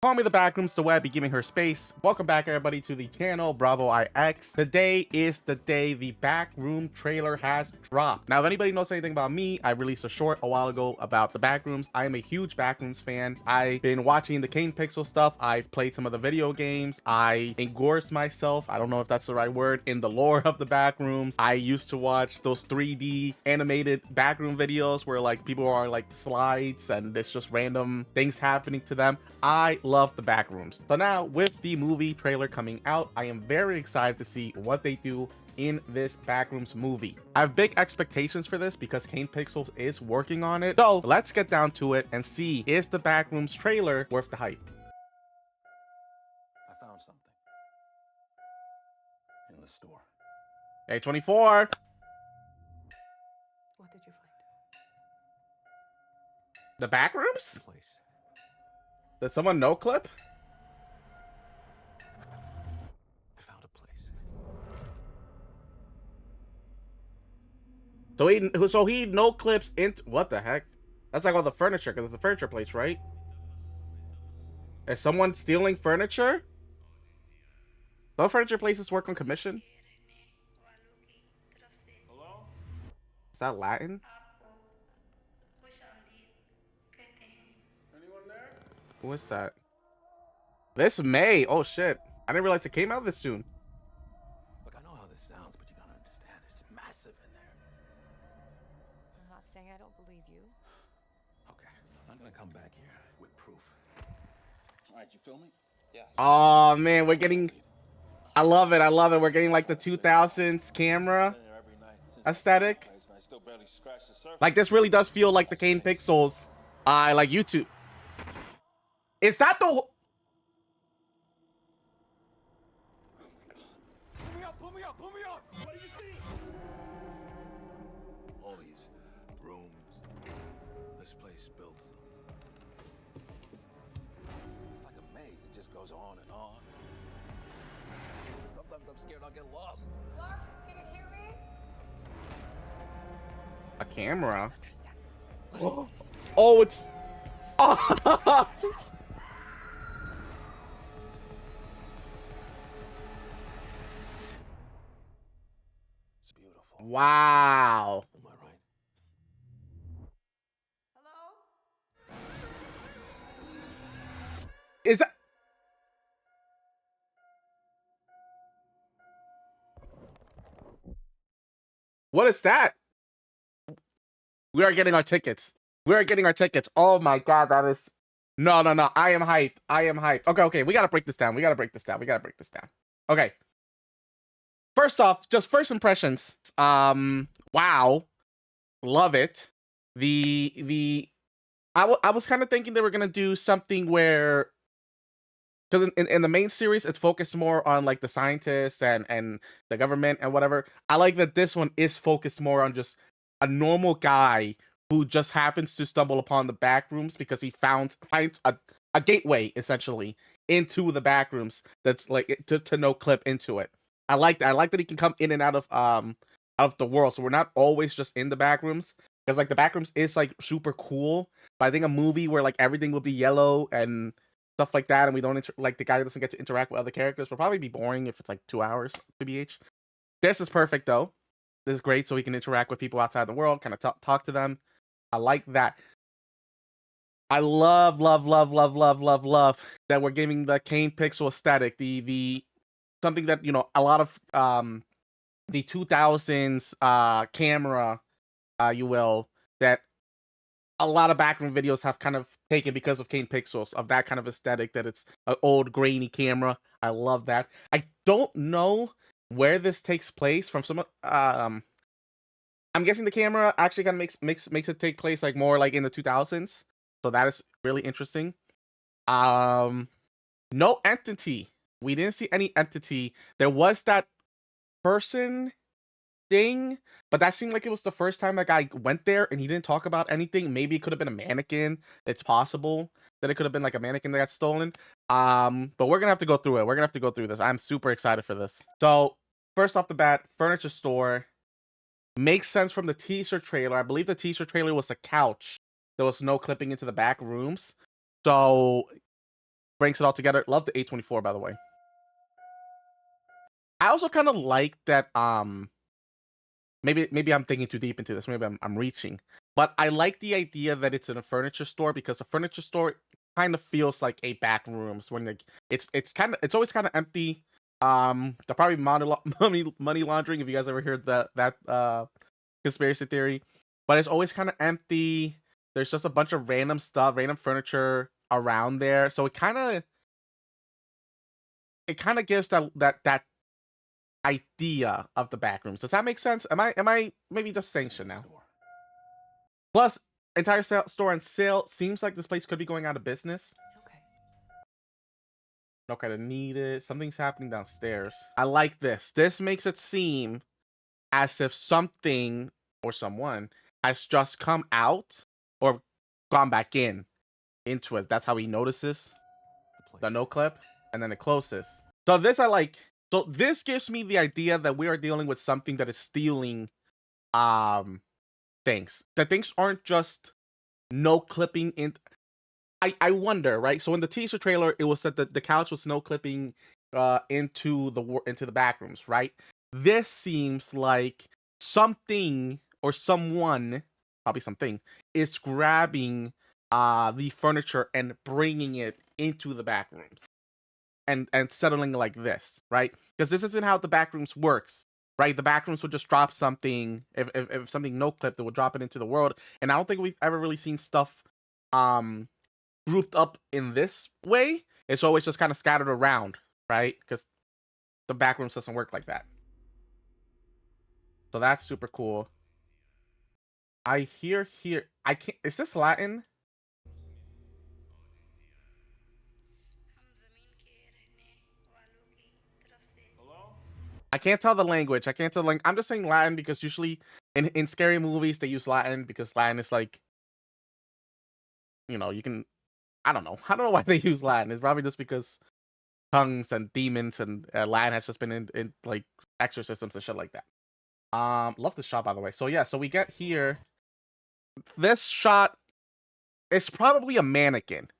Call me the Backrooms, the way I be giving her space. Welcome back, everybody, to the channel, Bravo IX. Today is the day the Backroom trailer has dropped. Now, if anybody knows anything about me, I released a short a while ago about the Backrooms. I am a huge Backrooms fan. I've been watching the Kane Pixel stuff. I've played some of the video games. I engrossed myself, I don't know if that's the right word, in the lore of the Backrooms. I used to watch those 3D animated Backroom videos where like people are like slides and it's just random things happening to them. I love the Backrooms. So now with the movie trailer coming out, I am very excited to see what they do in this Backrooms movie. I have big expectations for this because Kane Pixel is working on it. So let's get down to it and see, is the Backrooms trailer worth the hype? I found something in the store. A24. What did you find? The Backrooms? Place. Does someone know clip? I found a place. So he no clips into what the heck? That's like all the furniture because it's a furniture place, right? Is someone stealing furniture? Don't furniture places work on commission? Hello? Is that Latin? Anyone there? Who is that? This May. Oh shit. I didn't realize it came out this soon. Look, I know how this sounds, but you gotta understand, it's massive in there. I'm not saying I don't believe you. Okay, I'm gonna come back here with proof. Alright, you feel me? Yeah. Oh man, we're getting, I love it. I love it. We're getting like the 2000s camera aesthetic. Like this really does feel like the Kane Pixels. Like YouTube. Is that the? Pull me up, pull me up, pull me up! What do you see? All these rooms. This place builds them. It's like a maze, it just goes on and on. Sometimes I'm scared I'll get lost. Clark, can you hear me? A camera. Understand. Oh, it's. Oh. It's beautiful. Wow. Am I right? Hello? Is that? What is that? We are getting our tickets. We are getting our tickets. Oh my god, that is. No, no, no. I am hyped. I am hyped. Okay, okay. We gotta break this down. We gotta break this down. We gotta break this down. Okay. First off, just first impressions. Wow. Love it. I was kind of thinking they were gonna do something where, because in the main series it's focused more on like the scientists and the government and whatever. I like that this one is focused more on just a normal guy who just happens to stumble upon the Backrooms because he finds a gateway essentially into the Backrooms that's like to no clip into it. I like that. I like that he can come in and out of the world, so we're not always just in the Backrooms, because like the Backrooms is like super cool. But I think a movie where like everything will be yellow and stuff like that, and we don't like the guy doesn't get to interact with other characters, will probably be boring if it's like 2 hours to BH. This is perfect though. This is great, so we can interact with people outside the world, kind of talk to them. I like that. I love that we're giving the Kane Pixel aesthetic, the something that, you know, a lot of the 2000s camera, you will, that a lot of background videos have kind of taken because of Kane Pixels, of that kind of aesthetic, that it's an old grainy camera. I love that. I don't know where this takes place from. Some I'm guessing the camera actually kind of makes it take place like more like in the 2000s. So that is really interesting. No entity. We didn't see any entity. There was that person thing, but that seemed like it was the first time that guy went there and he didn't talk about anything. Maybe it could have been a mannequin. It's possible that it could have been like a mannequin that got stolen. But we're gonna have to go through it. We're gonna have to go through this. I'm super excited for this. So first off the bat, furniture store makes sense from the teaser trailer. I believe the teaser trailer was a couch. There was no clipping into the back rooms. So brings it all together. Love the A24, by the way. I also kind of like that. Maybe I'm thinking too deep into this. Maybe I'm reaching, but I like the idea that it's in a furniture store, because a furniture store kind of feels like a Backrooms when it's always kind of empty. They're probably money laundering, if you guys ever heard that conspiracy theory, but it's always kind of empty. There's just a bunch of random stuff, random furniture around there, so it kind of gives that idea of the Backrooms. Does that make sense? Am I maybe just saying shit now? Plus, entire store on sale. Seems like this place could be going out of business. Okay. No credit needed. Something's happening downstairs. I like this. This makes it seem as if something or someone has just come out or gone back into it. That's how he notices the no clip, and then it closes. So this I like. So this gives me the idea that we are dealing with something that is stealing things. That things aren't just no clipping in. I wonder, right? So in the teaser trailer, it was said that the couch was no clipping into the Backrooms, right? This seems like something or someone, probably something, is grabbing the furniture and bringing it into the Backrooms. And settling like this, right? Because this isn't how the Backrooms works, right? The Backrooms would just drop something, if something no clip, they would drop it into the world. And I don't think we've ever really seen stuff grouped up in this way. It's always just kind of scattered around, right? Because the Backrooms doesn't work like that. So that's super cool. I hear here. I can't. Is this Latin? I can't tell the language. I'm just saying Latin because usually in scary movies they use Latin because Latin is like, you can. I don't know. I don't know why they use Latin. It's probably just because tongues and demons and Latin has just been in like exorcisms and shit like that. Love this shot, by the way. So yeah, so we get here. This shot is probably a mannequin.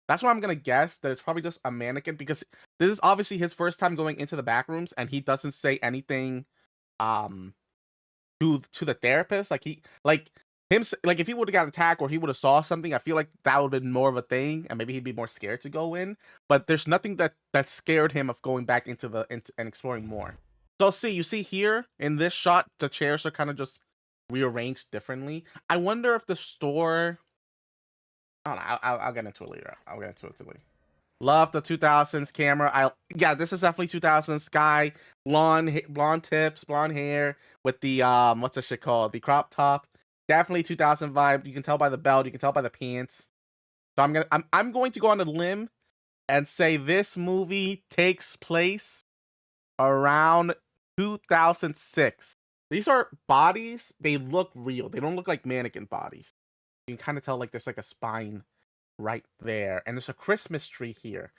That's what I'm gonna guess, that it's probably just a mannequin, because this is obviously his first time going into the Backrooms, and he doesn't say anything to the therapist. Like if he would have got attacked or he would have saw something, I feel like that would have been more of a thing, and maybe he'd be more scared to go in. But there's nothing that scared him of going back into and exploring more. So you see here in this shot, the chairs are kind of just rearranged differently. I wonder if the store. I don't know. I'll get into it later. Love the 2000s camera. Yeah, this is definitely 2000s guy. Blonde tips, blonde hair with the what's this shit called? The crop top. Definitely 2000 vibe. You can tell by the belt. You can tell by the pants. So I'm going to go on a limb and say this movie takes place around 2006. These are bodies. They look real. They don't look like mannequin bodies. You can kind of tell like there's like a spine right there, and there's a Christmas tree here,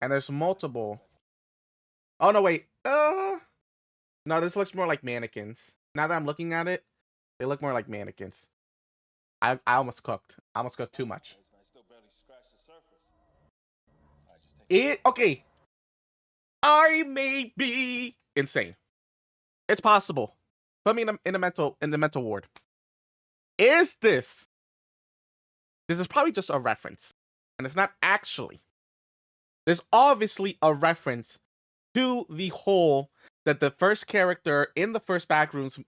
and there's multiple. Oh no, wait. No, this looks more like mannequins. Now that I'm looking at it, they look more like mannequins. I almost cooked. I almost cooked too much. Okay. I may be insane. It's possible. Put me in the mental ward. This is probably just a reference, and it's not actually. There's obviously a reference to the hole that the first character in the first Backrooms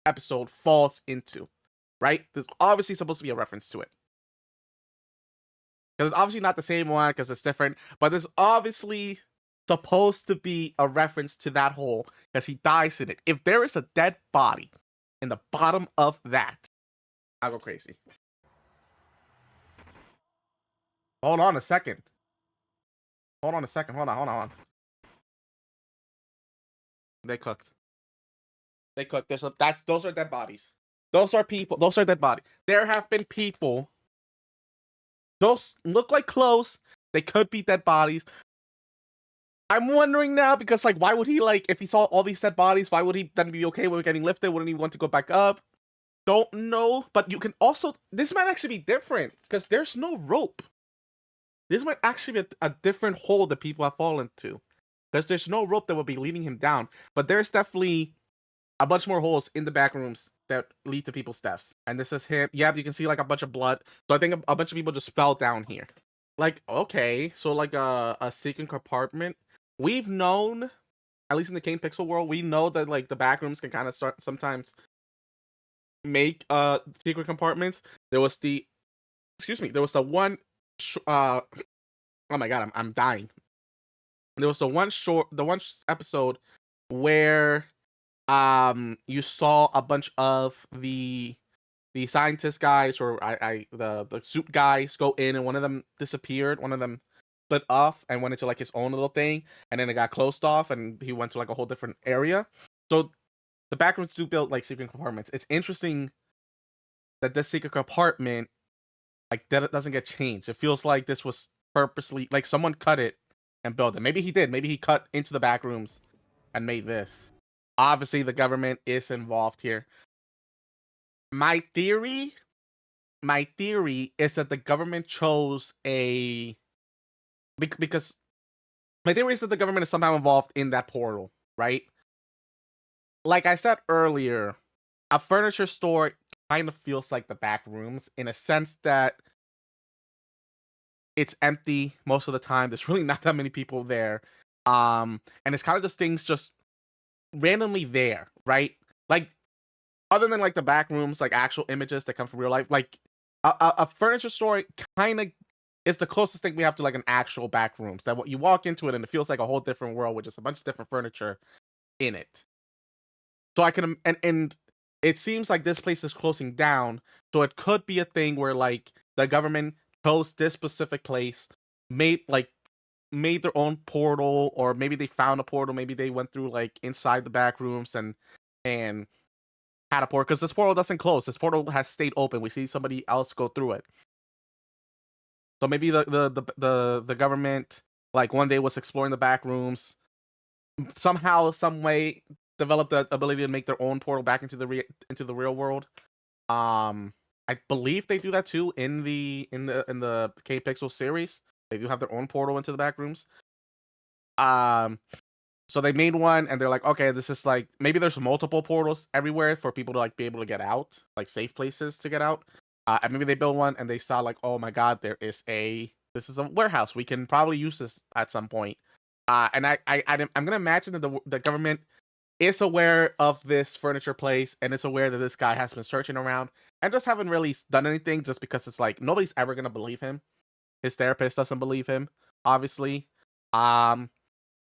episode falls into, right? There's obviously supposed to be a reference to it. Because it's obviously not the same one, because it's different, but there's obviously supposed to be a reference to that hole, because he dies in it. If there is a dead body in the bottom of that, I'll go crazy. Hold on a second. Hold on. They cooked. Those are dead bodies. Those are people. Those are dead bodies. There have been people. Those look like clothes. They could be dead bodies. I'm wondering now, because like, why would he, like, if he saw all these dead bodies, why would he then be okay with getting lifted? Wouldn't he want to go back up? don't know, but you can also, this might actually be different because there's no rope. This might actually be a different hole that people have fallen to, because there's no rope that will be leading him down. But there's definitely a bunch more holes in the back rooms that lead to people's deaths. And this is him. Yeah, you can see like a bunch of blood. So I think a bunch of people just fell down here. Like, okay, so like a secret compartment. We've known, at least in the Kane Pixel world, we know that like the back rooms can kind of start sometimes make secret compartments. There was the, excuse me, there was the one oh my god, I'm dying. There was the one episode where you saw a bunch of the scientist guys, or the suit guys, go in, and one of them disappeared. One of them split off and went into like his own little thing, and then it got closed off and he went to like a whole different area. So the backrooms do build like secret compartments. It's interesting that this secret compartment, like, that it doesn't get changed. It feels like this was purposely, like, someone cut it and built it. Maybe he did. Maybe he cut into the back rooms and made this. Obviously, the government is involved here. My theory is that the government chose because my theory is that the government is somehow involved in that portal, right? Like I said earlier, a furniture store kind of feels like the back rooms in a sense that it's empty most of the time. There's really not that many people there. And it's kind of just things just randomly there, right? Like, other than like the back rooms, like actual images that come from real life, like a furniture store kind of is the closest thing we have to like an actual back rooms. That what you walk into it and it feels like a whole different world with just a bunch of different furniture in it. So I can, and it seems like this place is closing down, so it could be a thing where like the government chose this specific place, made their own portal, or maybe they found a portal, maybe they went through like inside the back rooms and had a portal, because this portal doesn't close. This portal has stayed open. We see somebody else go through it. So maybe the government, like, one day was exploring the back rooms, somehow, some way developed the ability to make their own portal back into the real world. I believe they do that too in the K Pixel series. They do have their own portal into the back rooms. So they made one, and they're like, okay, this is like, maybe there's multiple portals everywhere for people to like be able to get out, like safe places to get out. And maybe they built one and they saw like, oh my god, this is a warehouse. We can probably use this at some point. And I'm gonna imagine that the government is aware of this furniture place and is aware that this guy has been searching around and just haven't really done anything, just because it's like nobody's ever gonna believe him. His therapist doesn't believe him, obviously.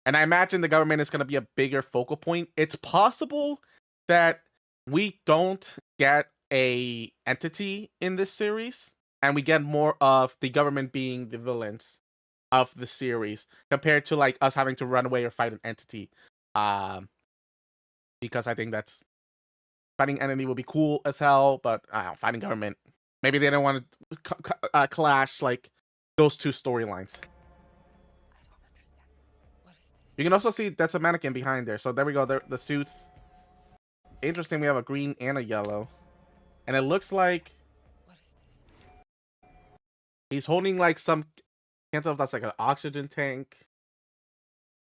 And I imagine the government is going to be a bigger focal point. It's possible that we don't get a entity in this series, and we get more of the government being the villains of the series, compared to like us having to run away or fight an entity. Because I think that's, fighting entity would be cool as hell, but I don't know, fighting government, maybe they don't want to clash like those two storylines. You can also see that's a mannequin behind there. So there we go. The suits. Interesting. We have a green and a yellow. And it looks like he's holding like some, can't tell if that's like an oxygen tank,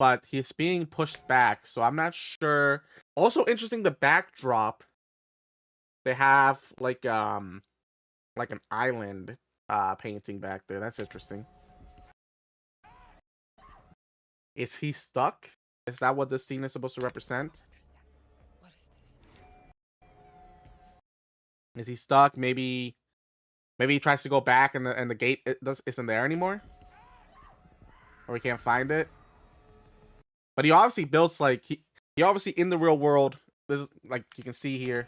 but he's being pushed back. So I'm not sure. Also interesting, the backdrop. They have like an island painting back there. That's interesting. Is he stuck? Is that what this scene is supposed to represent? Is he stuck? Maybe he tries to go back and the gate isn't there anymore, or he can't find it. But he obviously builds like he obviously in the real world. This is like you can see here.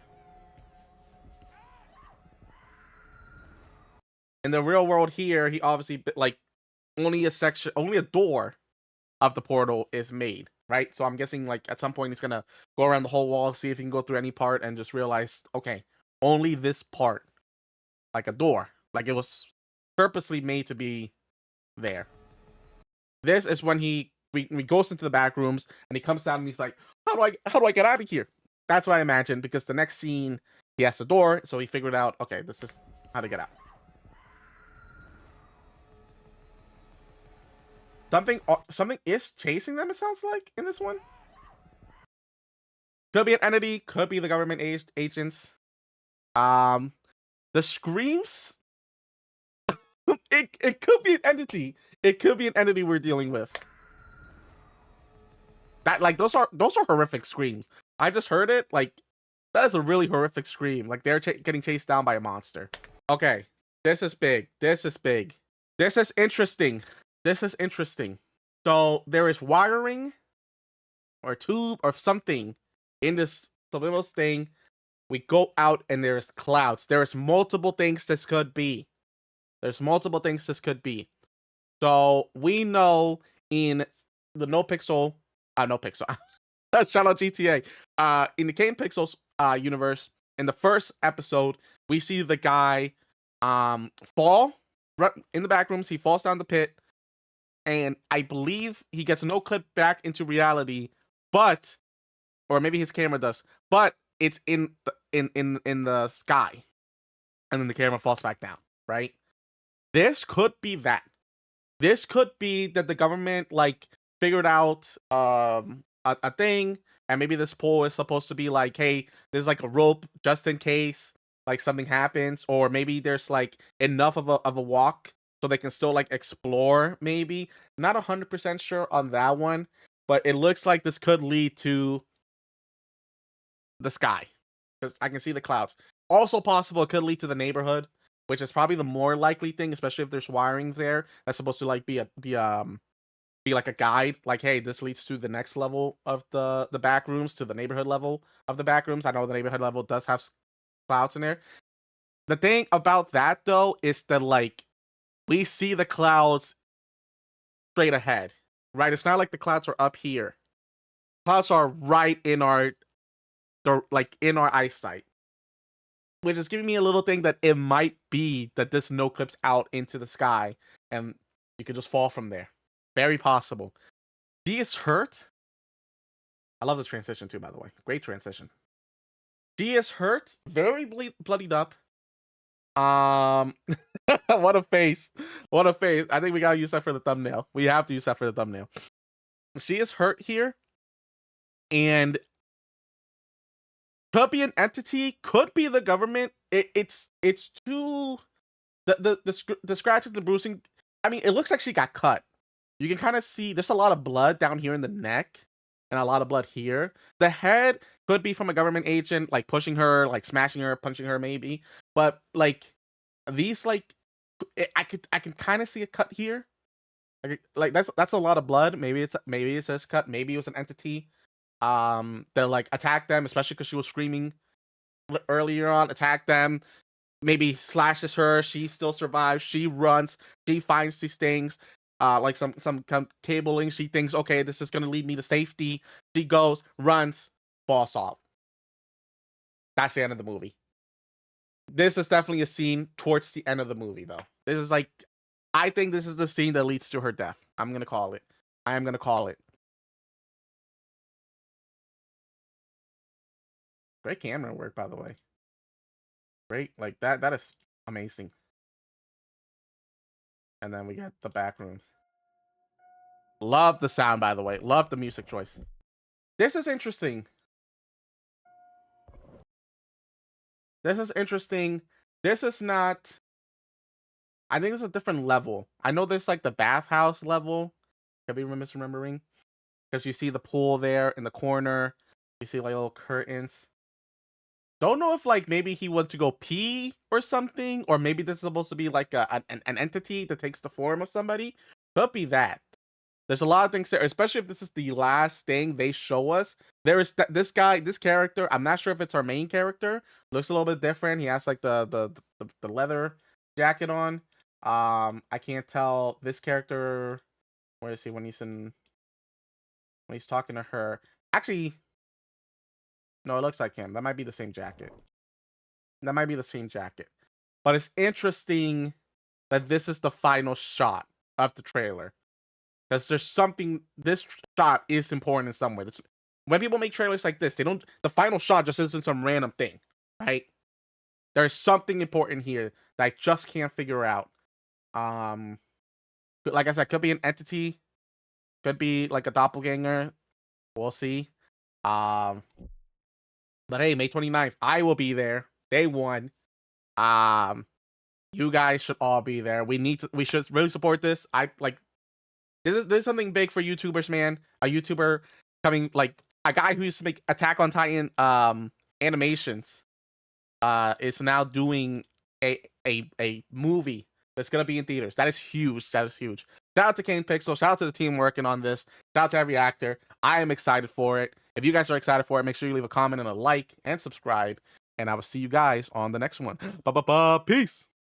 In the real world here, he obviously like only a door of the portal is made, right? So I'm guessing like at some point he's gonna go around the whole wall, see if he can go through any part, and just realize, okay, only this part, like a door, like it was purposely made to be there. This is when he goes into the back rooms and he comes down and he's like, how do I get out of here? That's what I imagine, because the next scene he has a door, so he figured out, okay, this is how to get out. Something is chasing them, it sounds like, in this one. Could be an entity, could be the government agents. The screams, it could be an entity. It could be an entity we're dealing with. That, like, those are horrific screams. I just heard it, like, that is a really horrific scream. Like, they're getting chased down by a monster. Okay, this is big. This is big. This is interesting. This is interesting. So there is wiring or tube or something in this subliminal thing. We go out and there's clouds. There's multiple things this could be. There's multiple things this could be. So we know in the no pixel. Shout out GTA. In the Kane Pixels universe, in the first episode, we see the guy fall in the Backrooms. He falls down the pit, and I believe he gets a no clip back into reality, but, or maybe his camera does, but it's in the sky, and then the camera falls back down. Right? This could be that. This could be that the government like figured out a thing, and maybe this pole is supposed to be like, hey, there's like a rope just in case like something happens, or maybe there's like enough of a walk so they can still like explore. Maybe not 100% sure on that one, but it looks like this could lead to the sky because I can see the clouds. Also possible it could lead to the neighborhood, which is probably the more likely thing, especially if there's wiring there that's supposed to like be like a guide, like, hey, this leads to the next level of the back rooms, to the neighborhood level of the back rooms. I know the neighborhood level does have clouds in there. The thing about that though is that like we see the clouds straight ahead, right? It's not like the clouds are up here. Clouds are right in our eyesight, which is giving me a little thing that it might be that this no clips out into the sky and you could just fall from there. Very possible. She is hurt. I love this transition too, by the way. Great transition. She is hurt. Very bloodied up. What a face. What a face. I think we gotta use that for the thumbnail. We have to use that for the thumbnail. She is hurt here. And could be an entity. Could be the government. It's too... The scratches, the bruising. I mean, it looks like she got cut. You can kind of see there's a lot of blood down here in the neck and a lot of blood here. The head could be from a government agent, like pushing her, like smashing her, punching her, maybe. But like these, like I can kind of see a cut here. Like that's a lot of blood. Maybe it says cut. Maybe it was an entity that like attacked them, especially because she was screaming earlier on. Attack them. Maybe slashes her. She still survives. She runs. She finds these things. Like some cabling. She thinks, okay, this is gonna lead me to safety. She goes, runs, falls off. That's the end of the movie. This is definitely a scene towards the end of the movie, though. This is like, I think this is the scene that leads to her death. I'm gonna call it. I am gonna call it. Great camera work, by the way. Great, like that is amazing. And then we got the back rooms. Love the sound, by the way. Love the music choice. This is interesting. This is interesting. This is not... I think it's a different level. I know there's like the bathhouse level. Could be misremembering. Because you see the pool there in the corner. You see like little curtains. Don't know if like maybe he went to go pee or something. Or maybe this is supposed to be like an entity that takes the form of somebody. Could be that. There's a lot of things there, especially if this is the last thing they show us. There is this character. I'm not sure if it's our main character. Looks a little bit different. He has like the leather jacket on. I can't tell this character. Where is he when he's talking to her? Actually, no, it looks like him. That might be the same jacket. That might be the same jacket. But it's interesting that this is the final shot of the trailer. Because there's something, this shot is important in some way. When people make trailers like this, they don't, the final shot just isn't some random thing, right? There's something important here that I just can't figure out. Like I said, could be an entity, could be like a doppelganger. We'll see. Um, but hey, May 29th, I will be there. Day one. You guys should all be there. We should really support this. I like this is something big for YouTubers, man. A YouTuber coming, like a guy who used to make Attack on Titan animations is now doing a movie that's gonna be in theaters. That is huge. That is huge. Shout out to Kane Pixel. Shout out to the team working on this. Shout out to every actor. I am excited for it. If you guys are excited for it, make sure you leave a comment and a like and subscribe. And I will see you guys on the next one. Peace.